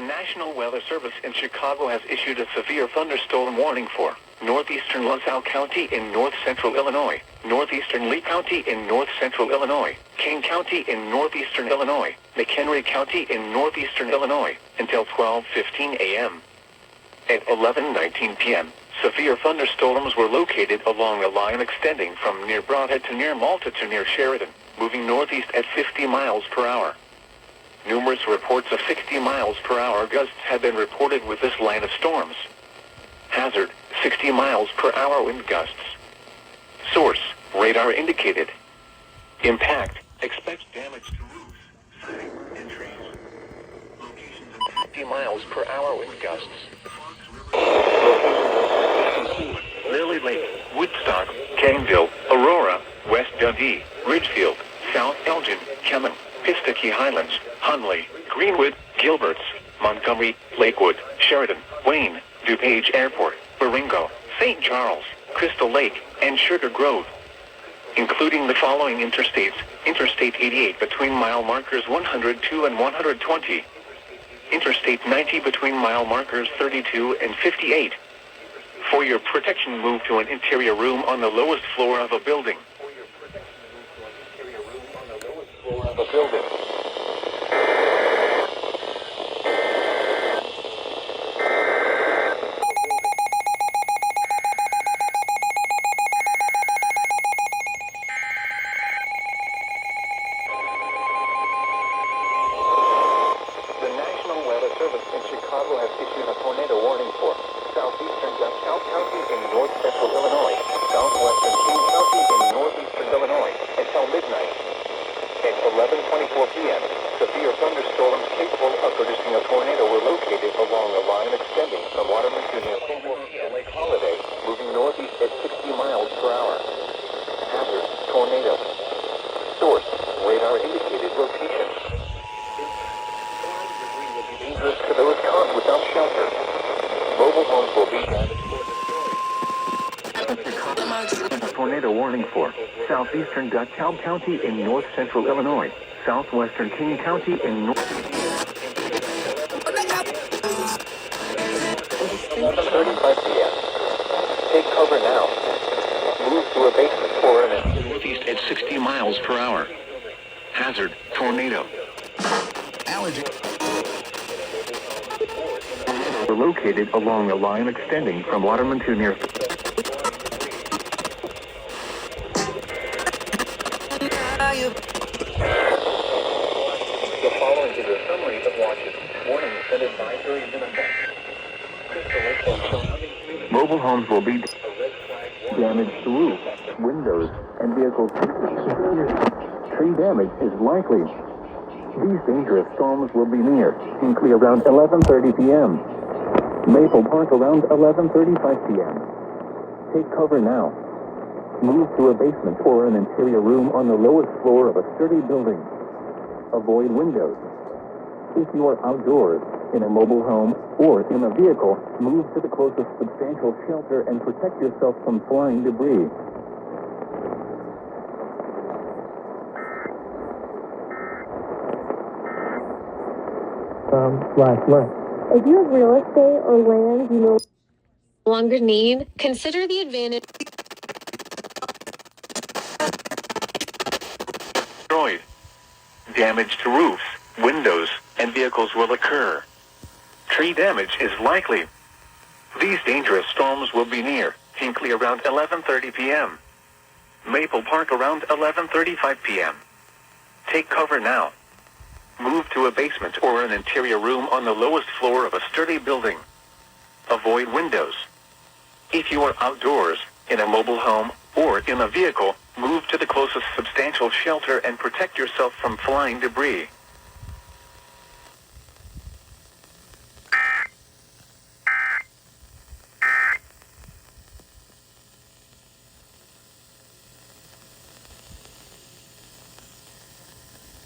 National Weather Service in Chicago has issued a severe thunderstorm warning for northeastern LaSalle County in north-central Illinois, northeastern Lee County in north-central Illinois, Kane County in northeastern Illinois, McHenry County in northeastern Illinois, until 12:15 a.m. At 11:19 p.m., severe thunderstorms were located along a line extending from near Brodhead to near Malta to near Sheridan, moving northeast at 50 miles per hour. Numerous reports of 60 miles per hour gusts have been reported with this line of storms. Hazard, 60 miles per hour wind gusts. Source, radar indicated. Impact, expect damage to roofs, siding, and trees. Locations of 50 miles per hour wind gusts. Lily Lake, Woodstock, Caneville, Aurora, West Dundee, Ridgefield, South Elgin, Kemen, Pistachey Highlands, Hunley, Greenwood, Gilberts, Montgomery, Lakewood, Sheridan, Wayne, DuPage Airport, Baringo, St. Charles, Crystal Lake, and Sugar Grove. Including the following interstates: Interstate 88 between mile markers 102 and 120. Interstate 90 between mile markers 32 and 58. For your protection, move to an interior room on the lowest floor of a building. Chicago has issued a tornado warning for southeastern DeKalb County in north-central Illinois, southwestern King County in northeastern Illinois, until midnight. At 11:24 p.m., severe thunderstorms capable of producing a tornado were located along a line extending from Waterman to near Lake Holiday, moving northeast at 60 miles per hour. Hazard, tornado. Source, radar indicated location. Dangerous to those caught without shelter. Mobile homes will be damaged. A tornado warning for southeastern DeKalb County in north-central Illinois, southwestern King County in north. 11:35 p.m. Take cover now. Move to a basement or an northeast at 60 miles per hour. Hazard, tornado. Allergy. Were located along a line extending from Waterman to near. The following is a summary of watches, warnings, and advisories in effect. Mobile homes will be damaged to roofs, windows, and vehicles. Tree damage is likely. These dangerous storms will be near Hinkley around 11:30 p.m. Maple Park around 11:35 p.m. Take cover now. Move to a basement or an interior room on the lowest floor of a sturdy building. Avoid windows. If you are outdoors, in a mobile home, or in a vehicle, move to the closest substantial shelter and protect yourself from flying debris. If you have real estate or land you no longer need, consider the advantage. Destroyed. Damage to roofs, windows, and vehicles will occur. Tree damage is likely. These dangerous storms will be near Hinkley around 11:30 p.m. Maple Park around 11:35 p.m. Take cover now. Move to a basement or an interior room on the lowest floor of a sturdy building. Avoid windows. If you are outdoors, in a mobile home, or in a vehicle, move to the closest substantial shelter and protect yourself from flying debris.